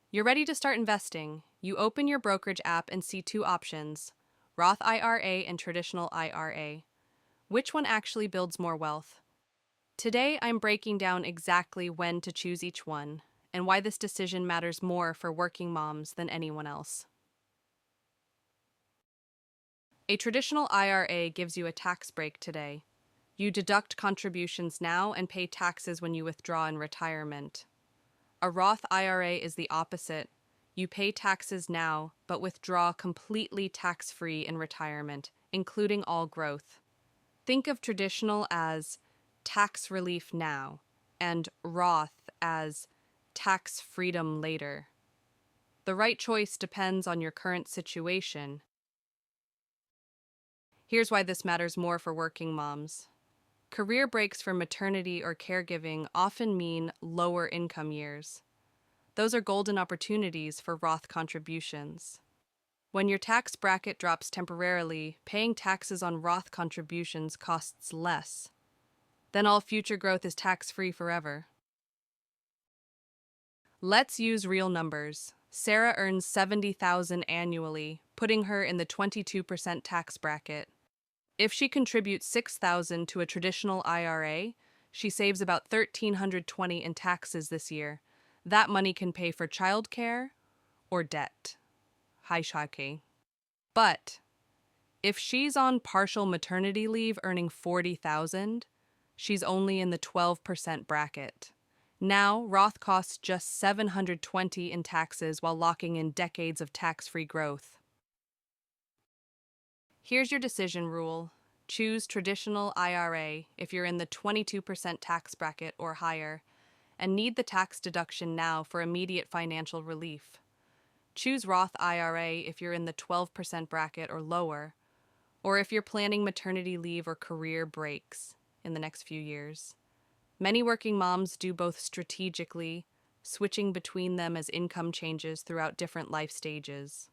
You're ready to start investing. You open your brokerage app and see two options, Roth IRA and traditional IRA. Which one actually builds more wealth? Today, I'm breaking down exactly when to choose each one and why this decision matters more for working moms than anyone else. A traditional IRA gives you a tax break today. You deduct contributions now and pay taxes when you withdraw in retirement. A Roth IRA is the opposite. You pay taxes now, but withdraw completely tax-free in retirement, including all growth. Think of traditional as tax relief now, and Roth as tax freedom later. The right choice depends on your current situation. Here's why this matters more for working moms. Career breaks for maternity or caregiving often mean lower income years. Those are golden opportunities for Roth contributions. When your tax bracket drops temporarily, paying taxes on Roth contributions costs less. Then all future growth is tax-free forever. Let's use real numbers. Sarah earns $70,000 annually, putting her in the 22% tax bracket. If she contributes $6,000 to a traditional IRA, she saves about $1,320 in taxes this year. That money can pay for childcare or debt. Hi, Shaki. But if she's on partial maternity leave earning $40,000, she's only in the 12% bracket. Now, Roth costs just $720 in taxes while locking in decades of tax-free growth. Here's your decision rule. Choose traditional IRA if you're in the 22% tax bracket or higher and need the tax deduction now for immediate financial relief. Choose Roth IRA if you're in the 12% bracket or lower, or if you're planning maternity leave or career breaks in the next few years. Many working moms do both strategically, switching between them as income changes throughout different life stages.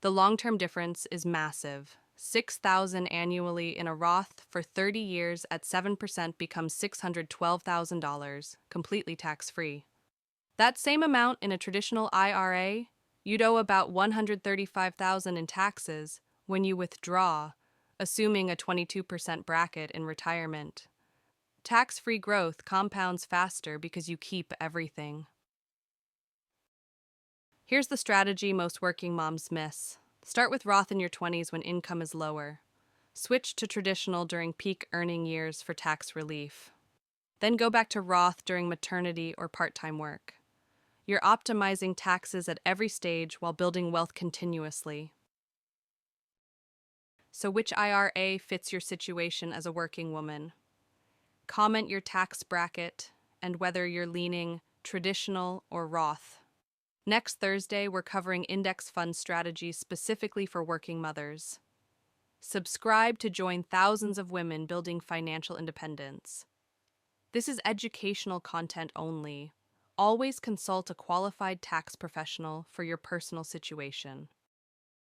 The long-term difference is massive. $6,000 annually in a Roth for 30 years at 7% becomes $612,000, completely tax-free. That same amount in a traditional IRA, you'd owe about $135,000 in taxes when you withdraw, assuming a 22% bracket in retirement. Tax-free growth compounds faster because you keep everything. Here's the strategy most working moms miss. Start with Roth in your 20s when income is lower. Switch to traditional during peak earning years for tax relief. Then go back to Roth during maternity or part-time work. You're optimizing taxes at every stage while building wealth continuously. So which IRA fits your situation as a working woman? Comment your tax bracket and whether you're leaning traditional or Roth. Next Thursday, we're covering index fund strategies specifically for working mothers. Subscribe to join thousands of women building financial independence. This is educational content only. Always consult a qualified tax professional for your personal situation.